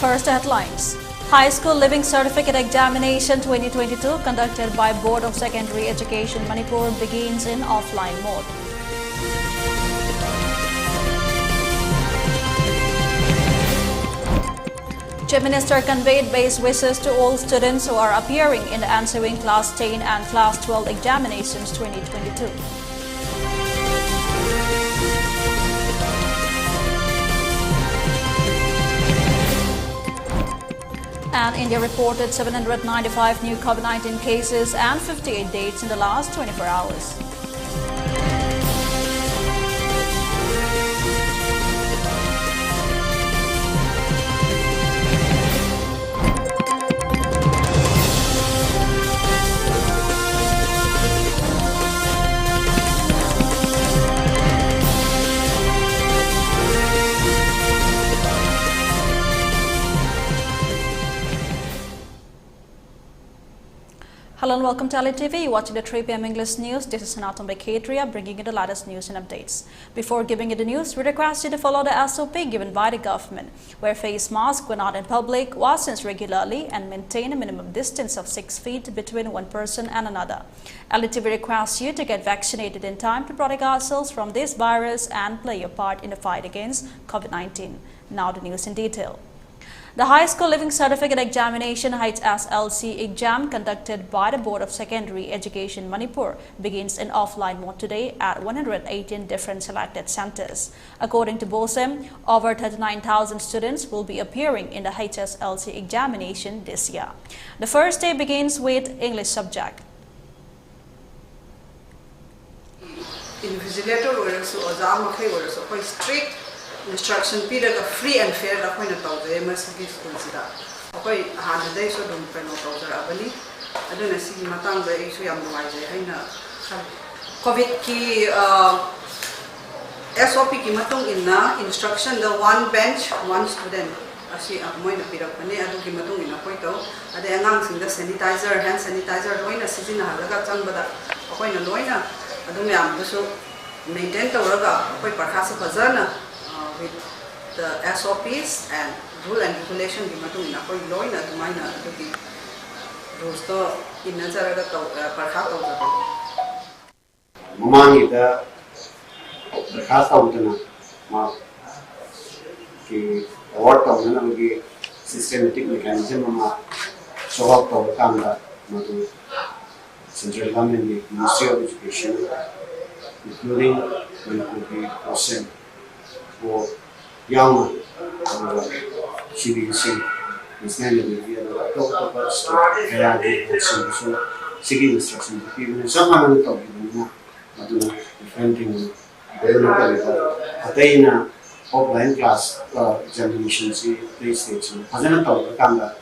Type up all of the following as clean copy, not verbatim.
First headlines. High School Living Certificate Examination 2022 conducted by Board of Secondary Education Manipur begins in offline mode. Chief Minister conveyed best wishes to all students who are appearing in the ensuing Class 10 and Class 12 examinations 2022. And India reported 795 new COVID-19 cases and 58 deaths in the last 24 hours. Hello and welcome to ELITETV. You're watching the 3 p.m. English news. This is Sanatombi bringing you the latest news and updates. Before giving you the news, we request you to follow the SOP given by the government. Wear face mask when out in public, wash hands regularly, and maintain a minimum distance of 6 feet between one person and another. ELITETV requests you to get vaccinated in time to protect ourselves from this virus and play your part in the fight against COVID-19. Now the news in detail. The High School Living Certificate Examination HSLC exam conducted by the Board of Secondary Education Manipur begins in offline mode today at 118 different selected centers. According to BOSEM, over 39,000 students will be appearing in the HSLC examination this year. The first day begins with English subject. Invigilator or strict instruction period of free and fair la khoina tawde masigi school sida akoi hanadai so dum peno tawjara abani aduna si matang da isu yam nuai haina covid ki SOP ki matung inna instruction the one bench one student asi amoina pirakane adu ki matung inna koi to ade angang sing da sanitizer hand sanitizer loina sijina halaga changbada akoina loina adu yam so maintain tawraga akoi parkhasa fazana with the SOPs and rule and regulation di matung ina koi loy na dumaina di rules to inazara da parkha to da mamang ida parkha to na ma ki award to na gi systematic mechanism ma show up to kanda matu central government di Ministry of Education including Manipur BOSEM for young CBC is mainly the doctor so seeking instruction even someone talking different Atayna offline class examinations PlayStation hasn't talked about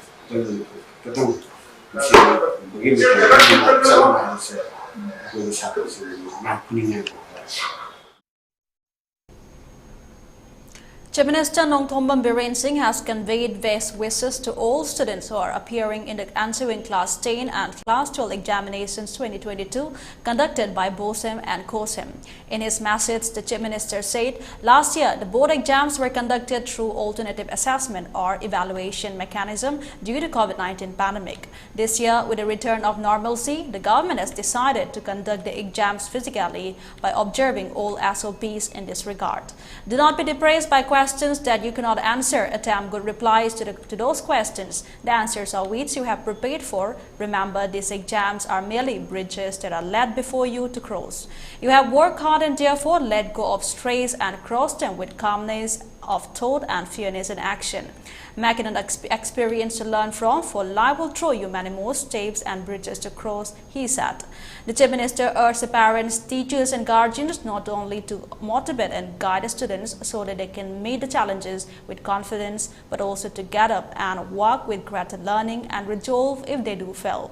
Chief Minister Singh Singh has conveyed best wishes to all students who are appearing in the ensuing Class 10 and Class 12 examinations 2022 conducted by BOSEM and COSEM. In his message, the Chief Minister said, last year the board exams were conducted through alternative assessment or evaluation mechanism due to COVID-19 pandemic. This year, with the return of normalcy, the government has decided to conduct the exams physically by observing all SOPs in this regard. Do not be depressed by questions that you cannot answer. Attempt good replies to those questions. The answers are which you have prepared for. Remember, these exams are merely bridges that are led before you to cross. You have worked hard and therefore let go of stress and cross them with calmness of thought and fairness in action. Make it an experience to learn from, for life will throw you many more steps and bridges to cross, he said. The Chief Minister urged the parents, teachers and guardians not only to motivate and guide the students so that they can meet the challenges with confidence, but also to get up and work with greater learning and resolve if they do fail.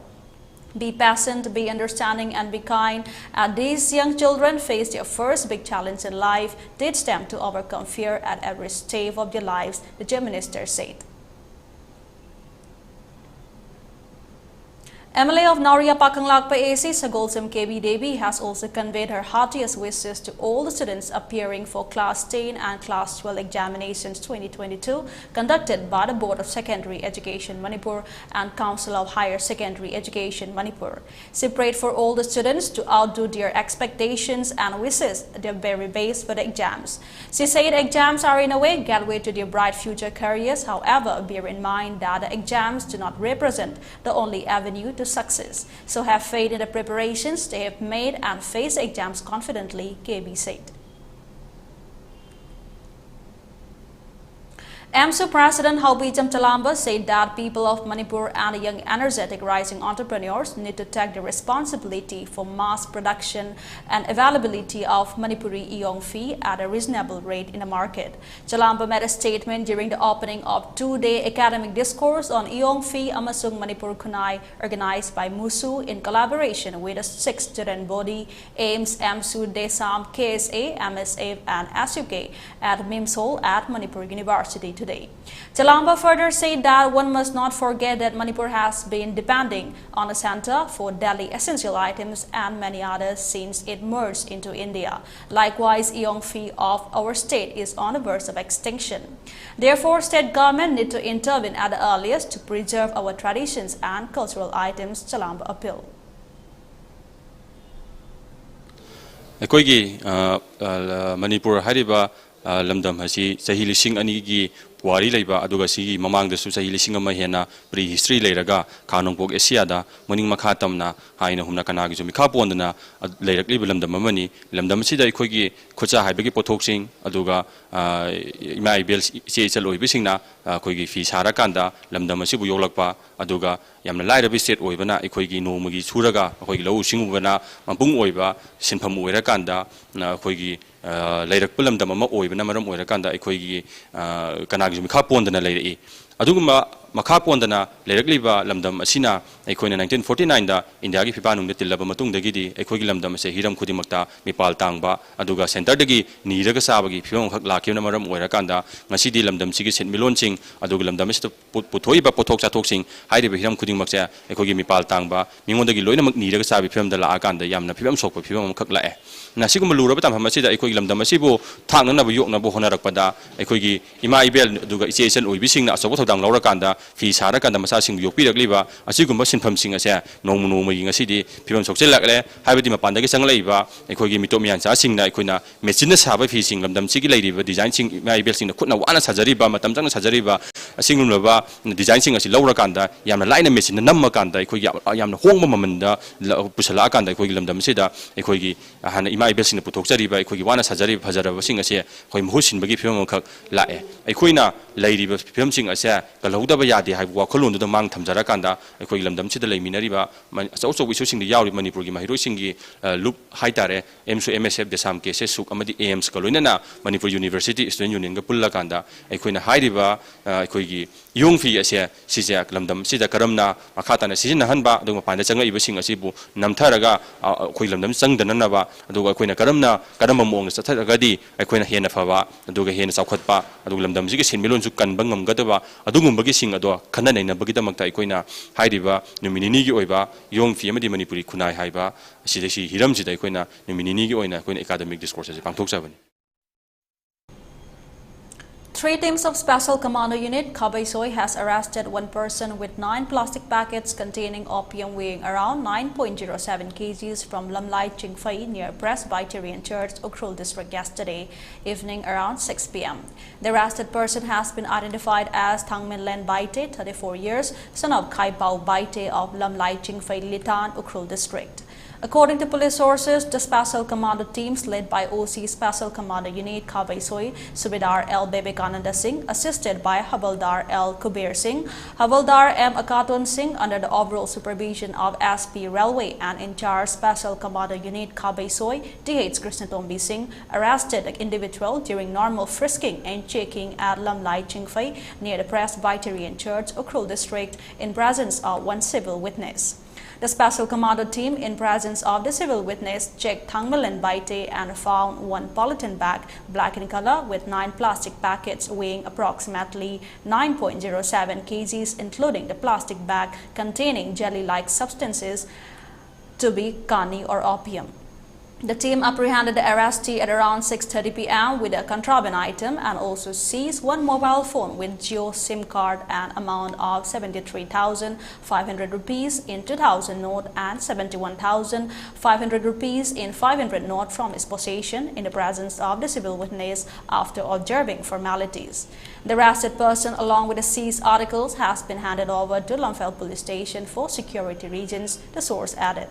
Be patient, be understanding and be kind. As these young children face their first big challenge in life, teach them to overcome fear at every stage of their lives, the Chief Minister said. MLA of Nauria Pakanglakpa AC Sagolsam KB Devi has also conveyed her heartiest wishes to all the students appearing for Class 10 and Class 12 examinations 2022 conducted by the Board of Secondary Education Manipur and Council of Higher Secondary Education Manipur. She prayed for all the students to outdo their expectations and wishes their very best for the exams. She said exams are in a way gateway to their bright future careers. However, bear in mind that the exams do not represent the only avenue to success. So have faith in the preparations they have made and face exams confidently, KB said. AMSU President Haubijam Talamba said that people of Manipur and young energetic rising entrepreneurs need to take the responsibility for mass production and availability of Manipuri Iyong fee at a reasonable rate in the market. Talamba made a statement during the opening of two-day academic discourse on Iyong fee Amasung Manipur Kunai organized by MUSU in collaboration with the sixth student body AIMS, AMSU, DESAM, KSA, MSA and SUK at MIMS Hall at Manipur University today. Talamba further said that one must not forget that Manipur has been depending on the center for daily essential items and many others since it merged into India. Likewise, Iyong fee of our state is on the verge of extinction. Therefore, state government need to intervene at the earliest to preserve our traditions and cultural items, Talamba appealed. Manipur hariba lamdam hasi sahi lising anigi wari leiba aduga sigi mamang da su sahi lising ama hena pre history leiraga kanongpok Asia da moning makha tamna haina humna kanagi ju mikha pondna leirakli lamdam amani lamdam sida ikhogi khocha haibagi pothoksing aduga imai bel che chaloi bisingna khoigi fi sara kanda lamdam asibu yoglakpa aduga yamna lairabi state oibana ikhoigi nomagi suraga khoigi lau singubana mampung oiba sinpham oira kanda khoigi leirak pulam dam ama oibana maram oira kanda ikhoigi kanagi mikha pondana leiri aduguma makha pondana leirakliba lamdam asina ikhoina 1949 da India gi phipa nungde tillaba matung dagi di ikhoigi lamdam se hiram khudimakta mipal tangba aduga center dagi niraga sabagi phibam khak lakibna maram oira kanda ngasi di lamdam sigi setmilon sing aduga lamdam se puthoi ba pothok chathok sing hairiba hiram khudingmak se ikhoigi mipal tangba mingondagi loina mak niraga sabi phibam da la akanda yamna phibam sokpa phibam khak lae na sigum luraba tam hamasida ikhoigi lamdam asibu thangna bu yokna bu honarakpada ikhoigi ima ibel aduga ichesen oibising na asobo thodang laura kanda fi sara kanda masa sing yokpirakliba asigumba sinpham sing ase nongmuno ngasidi phibam sokchelakle haibadi mapandagi sangleiba ikhoigi mitomiyan cha singna ikoina machine saba fi sing lamdam sigi leiriba design sing mai bel sing khutna wana sajariba matam jangna sajariba asingumlaba design sing asi laura kanda yamna laina machine namma kanda ikhoigi yamna hongba mamanda pusala kanda ikhoigi lamdam sida ikhoigi hana imai bel sing puthokjariba ikhoigi wana sajariba fajaraba sing ase khoi muhusinbagi phibam khak lae ikhoina leiriba phibam sing ase kalhodaba yade hai wakhulon da mang thamjara kanda ikhoigi lamdam sida leiminariba achau chau isu sing yauri Manipur gi mahiro sing gi loop haitare MSU MSF desam ke se suk amadi AIMS kaloinana Manipur University Student Union ga pulla kanda ikhoina hairiba ikhoigi yong fi ase sije lamdam sida karamna makhatana sijina hanba aduma panda changa ibasing asibu namtharaga khoi lamdam changdana naba aduga ikhoina karamba mong satharagadi ikhoina hena faba aduga hena chawkhatpa aduga lamdam sigi sinmilon su kanba ngamgadaba adugumbagi sing ado khana naina bagidamakta ikhoina hairiba numinini gi oiba yong fi amadi Manipuri kunai haiba sidasi hiram sida ikhoina numinini gi oina ikhoina academic discourse ase pangthokjabani. 3 teams of Special Commando Unit Kabaisoi has arrested one person with 9 plastic packets containing opium weighing around 9.07 kgs from Lamlai Chingfai near Presbyterian Church, Ukhrul district yesterday evening around 6 p.m. The arrested person has been identified as Thangmin Len Baite, 34 years, son of Khai Pao Baite of Lamlai Chingfai Litan, Ukhrul district. According to police sources, the Special Commando teams led by OC Special Commando Unit Kabaisoi, Subedar L. Bebekananda Singh, assisted by Havaldar L. Kubir Singh, Havaldar M. Akaton Singh under the overall supervision of SP Railway and in charge Special Commando Unit Kabaisoi, DH Sanatombi Singh, arrested the individual during normal frisking and checking at Lamlai Chingfai near the Presbyterian Church, Ukhrul district in presence of one civil witness. The Special Commando team, in presence of the civil witness, checked Thangmalan Baite and found one polythene bag, black in color, with 9 plastic packets weighing approximately 9.07 kgs, including the plastic bag containing jelly-like substances to be kani or opium. The team apprehended the arrestee at around 6:30 p.m. with a contraband item and also seized one mobile phone with Jio SIM card and amount of 73,500 rupees in 2,000 note and 71,500 rupees in 500 note from his possession in the presence of the civil witness after observing formalities. The arrested person along with the seized articles has been handed over to Lamphel police station for security reasons, the source added.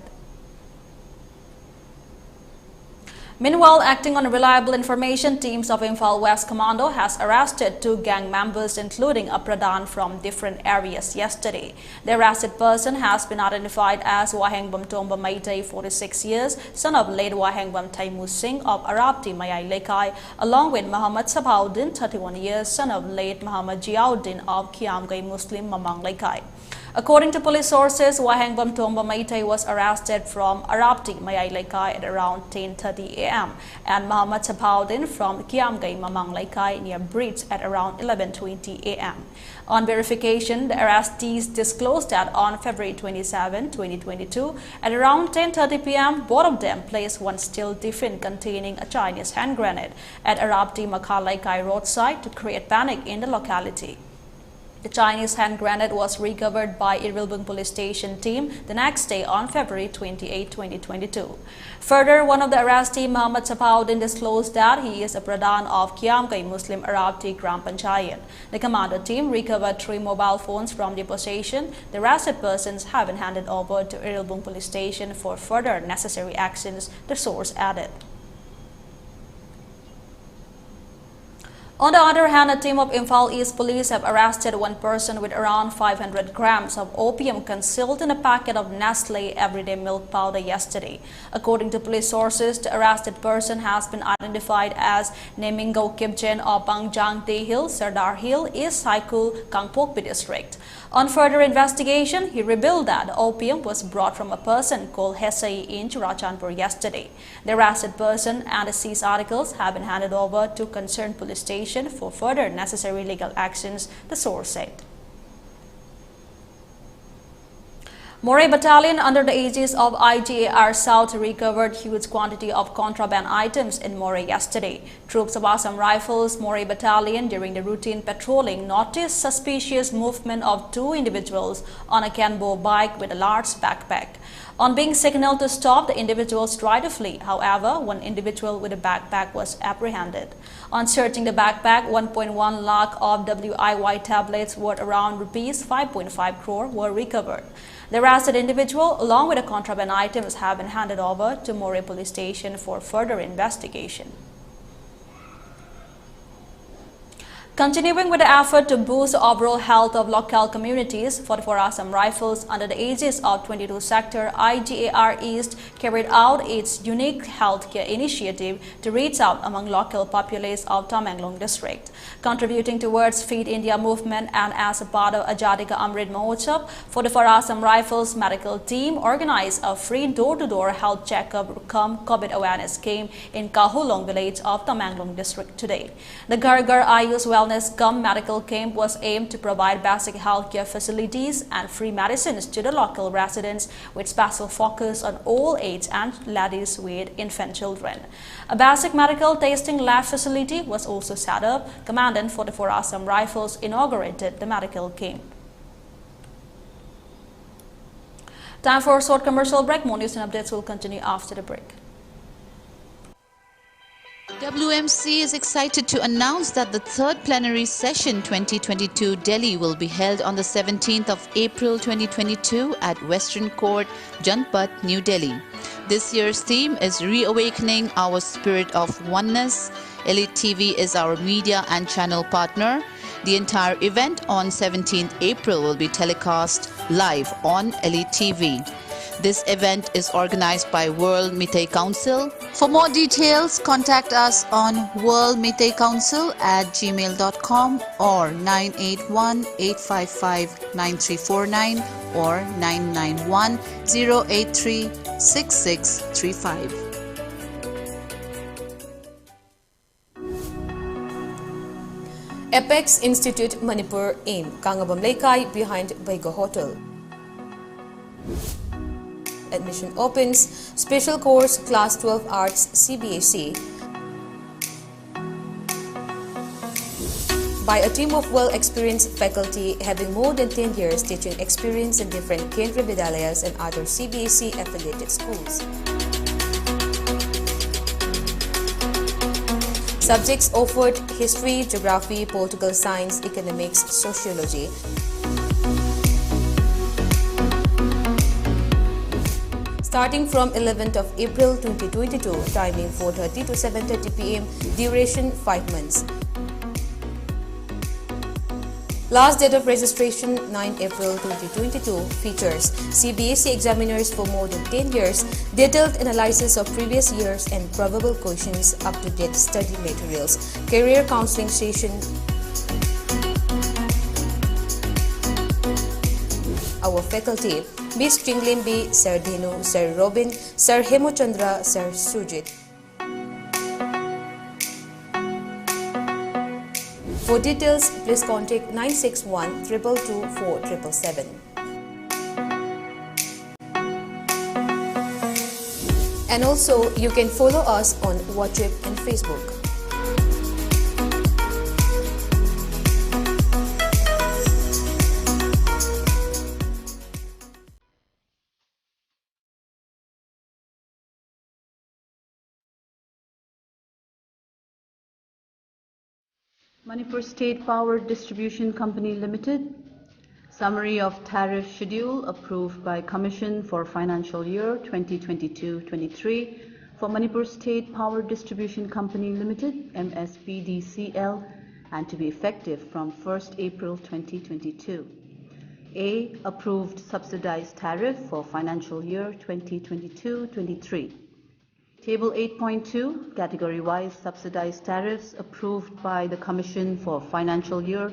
Meanwhile, acting on reliable information, teams of Imphal West Commando has arrested 2 gang members, including a Pradhan from different areas yesterday. The arrested person has been identified as Wahengbam Tomba Maitei, 46 years, son of late Wahengbam Taimu Singh of Arabti Mayai Lekai, along with Muhammad Sabaudin, 31 years, son of late Muhammad Jiauddin of Kiamgai Muslim Mamang Lekai. According to police sources, Wahengbam Tomba Maitei was arrested from Arabti Mayai Lekai at around 10:30 a.m. and Muhammad Sabaudin from Kiamgai Mamang Lekai near Bridge at around 11:20 a.m. On verification, the arrestees disclosed that on February 27, 2022, at around 10:30 p.m., both of them placed one steel tiffin containing a Chinese hand grenade at Arabti Makha Lekai roadside to create panic in the locality. The Chinese hand grenade was recovered by Irvilbung police station team the next day on February 28, 2022. Further, one of the arrestees, Muhammad Sabaudin, disclosed that he is a Pradhan of Kiamgai Muslim Arabti Gram Panchayat. The commando team recovered 3 mobile phones from the possession. The arrested persons have been handed over to Irvilbung police station for further necessary actions, the source added. On the other hand, a team of Imphal East Police have arrested one person with around 500 grams of opium concealed in a packet of Nestle everyday milk powder yesterday. According to police sources, the arrested person has been identified as Nemingo Kipchen of Pangjang Day Hill, Sardar Hill, East Saikul, Kangpokpi district. On further investigation, he revealed that the opium was brought from a person called Hesai in Churachandpur yesterday. The arrested person and the seized articles have been handed over to concerned police station for further necessary legal actions, the source said. Moray Battalion under the aegis of IGAR South recovered huge quantity of contraband items in Moray yesterday. Troops of Assam Rifles Moray Battalion during the routine patrolling noticed suspicious movement of 2 individuals on a Canbo bike with a large backpack. On being signaled to stop, the individuals tried to flee. However, one individual with a backpack was apprehended. On searching the backpack, 1.1 lakh of WIY tablets worth around rupees 5.5 crore were recovered. The arrested individual, along with the contraband items, have been handed over to Moray Police Station for further investigation. Continuing with the effort to boost the overall health of local communities, 44 Assam Rifles under the aegis of 22 Sector IGAR East carried out its unique healthcare initiative to reach out among local populace of Tamenglong district. Contributing towards Feed India movement and as a part of Azadi Ka Amrit Mahotsav, 44 Assam Rifles medical team organized a free door-to-door health checkup cum COVID awareness camp in Kahulong village of Tamenglong district today. The Gargar Ayush Wellness cum medical camp was aimed to provide basic healthcare facilities and free medicines to the local residents with special focus on old age and ladies with infant children. A basic medical testing lab facility was also set up. Commandant 44 Assam Rifles inaugurated the medical camp. Time for a short commercial break. More news and updates will continue after the break. WMC is excited to announce that the 3rd plenary session 2022 Delhi will be held on the 17th of April 2022 at Western Court, Janpat, New Delhi. This year's theme is Reawakening Our Spirit of Oneness. ELITETV is our media and channel partner. The entire event on 17th April will be telecast live on ELITETV. This event is organized by World Meitei Council. For more details, contact us on worldmeiteicouncil@gmail.com or 981-855-9349 or 991-083-6635. Apex Institute Manipur AIM, Kangabam Laikai behind Baiga Hotel. Admission opens. Special course Class 12 Arts CBSE by a team of well-experienced faculty having more than 10 years teaching experience in different Kendriya Vidalayas and other CBSE affiliated schools. Subjects offered: history, geography, political science, economics, sociology. Starting from 11th of April 2022, timing 4:30 to 7:30 p.m, duration 5 months. Last date of registration 9 April 2022. Features: CBSE examiners for more than 10 years, detailed analysis of previous years and probable questions, up-to-date study materials, career counseling session. Our faculty: Ms. Chinglimbi, Sir Dinu, Sir Robin, Sir Hemochandra, Sir Sujit. For details, please contact 961 222 4777. And also, you can follow us on WhatsApp and Facebook. Manipur State Power Distribution Company Limited. Summary of Tariff Schedule approved by Commission for Financial Year 2022-23 for Manipur State Power Distribution Company Limited, MSPDCL, and to be effective from 1st April 2022. A. Approved subsidized tariff for financial year 2022-23. Table 8.2, category-wise subsidized tariffs approved by the Commission for financial year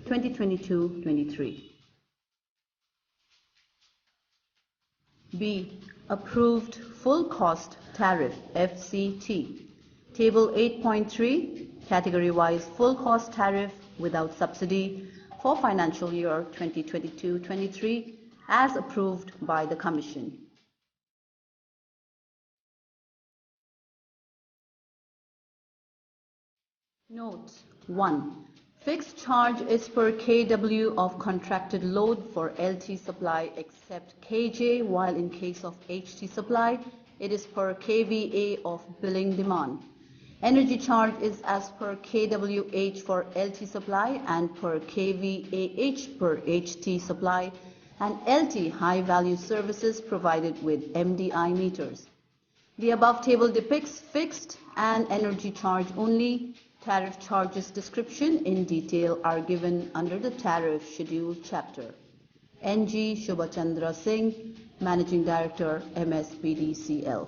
2022-23. B. Approved full cost tariff, FCT. Table 8.3, category-wise full cost tariff without subsidy for financial year 2022-23 as approved by the Commission. Note 1. Fixed charge is per kW of contracted load for LT supply except KJ, while in case of HT supply, it is per kVA of billing demand. Energy charge is as per kWh for LT supply and per kVAh per HT supply, and LT high-value services provided with MDI meters. The above table depicts fixed and energy charge only. Tariff charges description in detail are given under the Tariff Schedule chapter. NG Shubhachandra Singh, Managing Director, MSPDCL.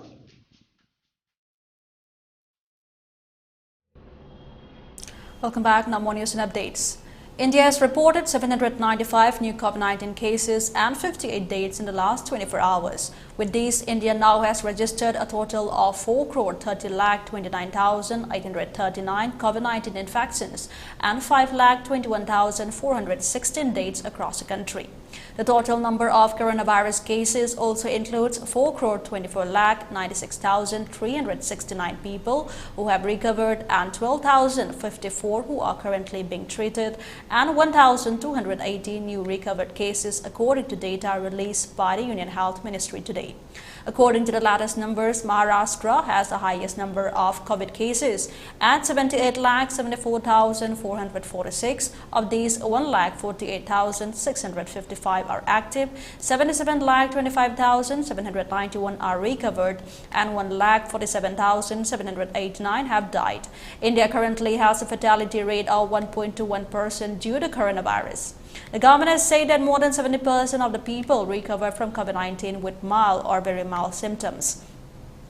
Welcome back. Now more news and updates. India has reported 795 new COVID-19 cases and 58 deaths in the last 24 hours. With these, India now has registered a total of 4,30,29,839 COVID-19 infections and 5,21,416 deaths across the country. The total number of coronavirus cases also includes 4,24,96,369 people who have recovered and 12,054 who are currently being treated and 1,280 new recovered cases according to data released by the Union Health Ministry today. According to the latest numbers, Maharashtra has the highest number of COVID cases at 78,74,446. Of these, 1,48,655 are active, 77,25,791 are recovered, and 1,47,789 have died. India currently has a fatality rate of 1.21% due to coronavirus. The government has said that more than 70% of the people recovered from COVID-19 with mild or very mild symptoms.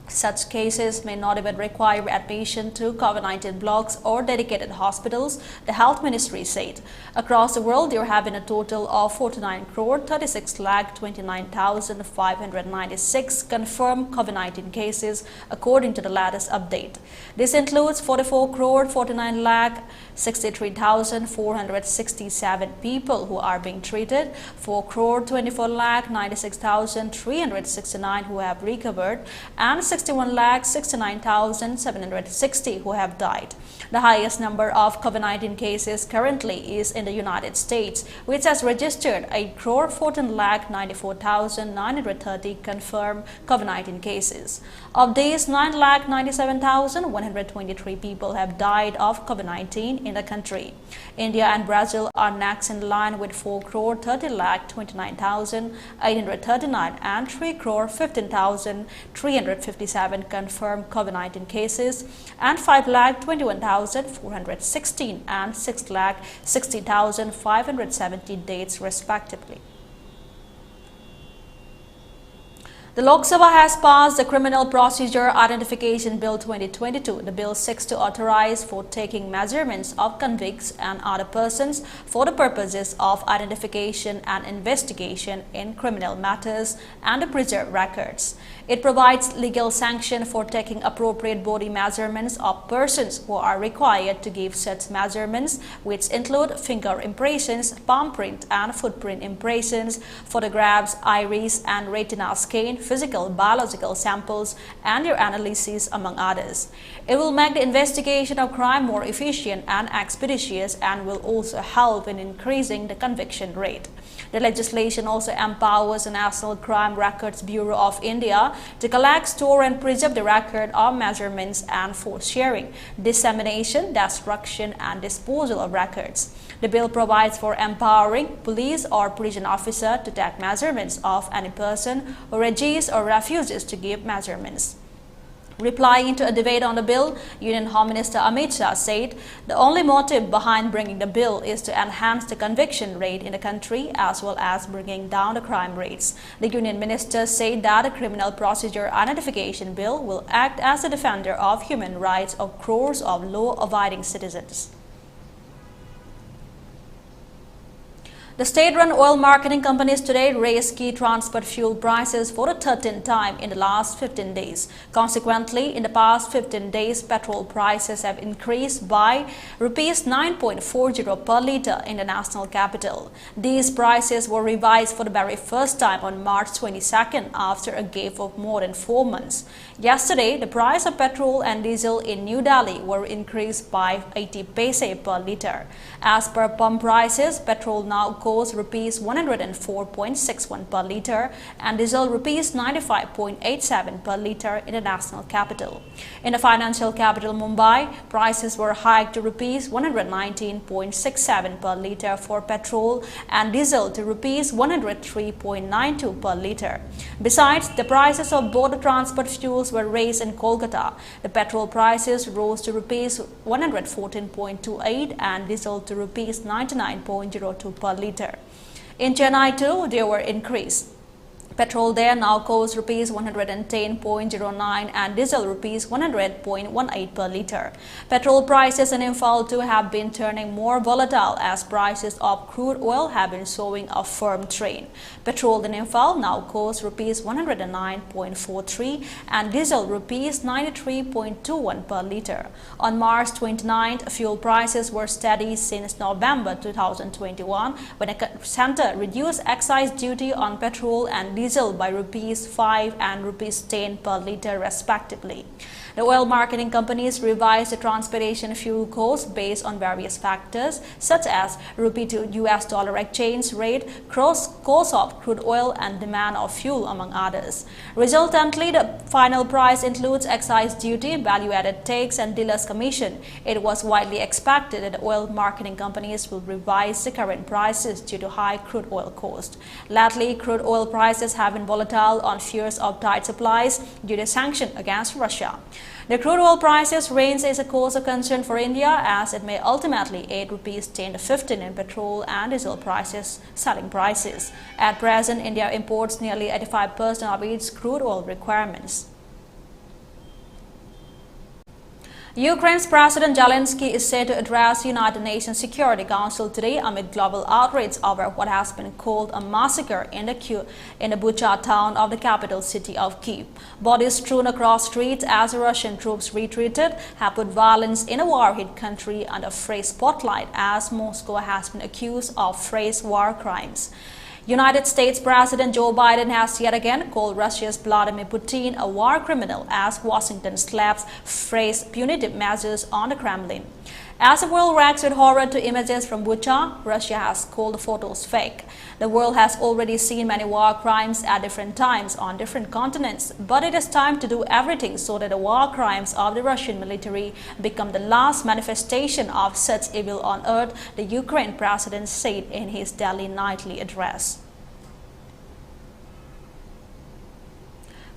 Such cases may not even require admission to COVID-19 blocks or dedicated hospitals, the Health Ministry said. Across the world, there have been a total of 49,36,29,596 confirmed COVID-19 cases, according to the latest update. This includes 44,49,63,467 people who are being treated, 4,24,96,369 who have recovered, and 61,69,760 who have died. The highest number of COVID-19 cases currently is in the United States, which has registered 8,14,94,930 confirmed COVID-19 cases. Of these, 9,97,123 people have died of COVID-19 in the country. India and Brazil are next in line with 4,30,29,839 and 3,15,357 confirmed COVID-19 cases and 5,21,416 and 6,60,570 deaths respectively. The Lok Sabha has passed the Criminal Procedure Identification Bill 2022. The bill seeks to authorize for taking measurements of convicts and other persons for the purposes of identification and investigation in criminal matters and to preserve records. It provides legal sanction for taking appropriate body measurements of persons who are required to give such measurements, which include finger impressions, palm print and footprint impressions, photographs, iris and retina scan, physical, biological samples, and their analysis, among others. It will make the investigation of crime more efficient and expeditious and will also help in increasing the conviction rate. The legislation also empowers the National Crime Records Bureau of India to collect, store and preserve the record of measurements and for sharing, dissemination, destruction and disposal of records. The bill provides for empowering police or prison officer to take measurements of any person who resists or refuses to give measurements. Replying to a debate on the bill, Union Home Minister Amit Shah said the only motive behind bringing the bill is to enhance the conviction rate in the country as well as bringing down the crime rates. The Union Minister said that the Criminal Procedure Identification Bill will act as a defender of human rights of crores of law-abiding citizens. The state-run oil marketing companies today raised key transport fuel prices for the 13th time in the last 15 days. Consequently, in the past 15 days, petrol prices have increased by Rs 9.40 per litre in the national capital. These prices were revised for the very first time on March 22nd after a gap of more than 4 months. Yesterday, the price of petrol and diesel in New Delhi were increased by 80 paise per litre. As per pump prices, petrol now costs Rs 104.61 per litre and diesel Rs 95.87 per litre in the national capital. In the financial capital Mumbai, prices were hiked to Rs 119.67 per litre for petrol and diesel to Rs 103.92 per litre. Besides, the prices of both the transport fuels were raised in Kolkata. The petrol prices rose to Rs 114.28 and diesel to Rs 99.02 per litre. In Chennai too, there were increased. Petrol there now costs Rs 110.09 and diesel Rs 100.18 per litre. Petrol prices in Imphal too have been turning more volatile as prices of crude oil have been showing a firm trend. Petrol in Imphal now costs Rs 109.43 and diesel Rs 93.21 per litre. On March 29th, fuel prices were steady since November 2021 when the centre reduced excise duty on petrol and diesel by Rs 5 and Rs 10 per litre respectively. The oil marketing companies revised the transportation fuel cost based on various factors such as rupee to US dollar exchange rate, cost of crude oil and demand of fuel, among others. Resultantly, the final price includes excise duty, value-added tax and dealer's commission. It was widely expected that the oil marketing companies will revise the current prices due to high crude oil cost. Lately, crude oil prices have been volatile on fears of tight supplies due to sanctions against Russia. The crude oil prices range is a cause of concern for India as it may ultimately aid rupees 10 to 15 in petrol and diesel prices, selling prices. At present, India imports nearly 85% of its crude oil requirements. Ukraine's President Zelensky is set to address the United Nations Security Council today amid global outrage over what has been called a massacre in the Bucha town of the capital city of Kyiv. Bodies strewn across streets as Russian troops retreated have put violence in a war-hit country under fresh spotlight as Moscow has been accused of fresh war crimes. United States President Joe Biden has yet again called Russia's Vladimir Putin a war criminal as Washington slaps fresh punitive measures on the Kremlin. As the world reacts with horror to images from Bucha, Russia has called the photos fake. The world has already seen many war crimes at different times on different continents, but it is time to do everything so that the war crimes of the Russian military become the last manifestation of such evil on earth, the Ukraine president said in his daily nightly address.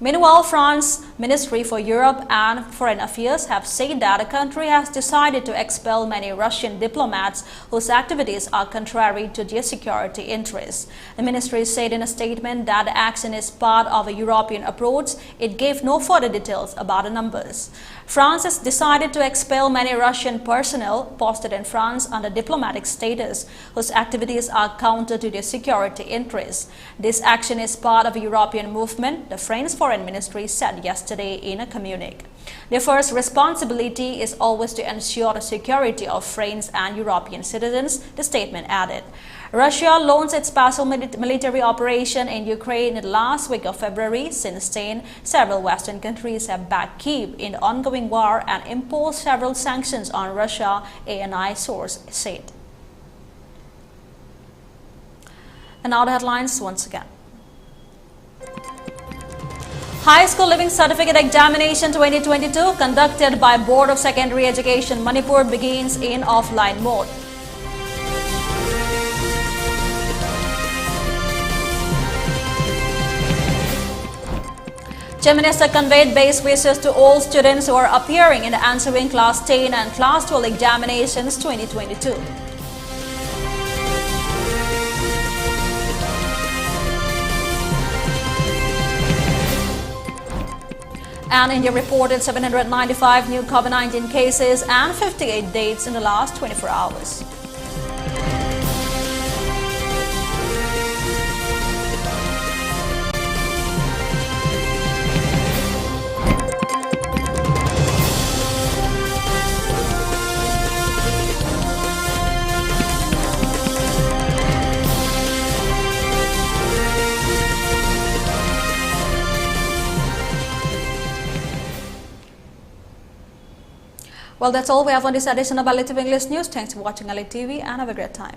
Meanwhile, France's Ministry for Europe and Foreign Affairs have said that the country has decided to expel many Russian diplomats whose activities are contrary to their security interests. The ministry said in a statement that the action is part of a European approach. It gave no further details about the numbers. France has decided to expel many Russian personnel posted in France under diplomatic status whose activities are counter to their security interests. This action is part of a European movement, the French Foreign Ministry said yesterday in a communique. Their first responsibility is always to ensure the security of French and European citizens, the statement added. Russia launched its special military operation in Ukraine in the last week of February. Since then, several Western countries have backed Kyiv in the ongoing war and imposed several sanctions on Russia, ANI source said. And now the headlines once again. High School Living Certificate Examination 2022 conducted by Board of Secondary Education Manipur begins in offline mode. Chief Minister conveyed best wishes to all students who are appearing in the answering Class 10 and Class 12 examinations 2022. And India reported 795 new COVID-19 cases and 58 deaths in the last 24 hours. Well, that's all we have on this edition of ELITETV English News. Thanks for watching ELITETV and have a great time.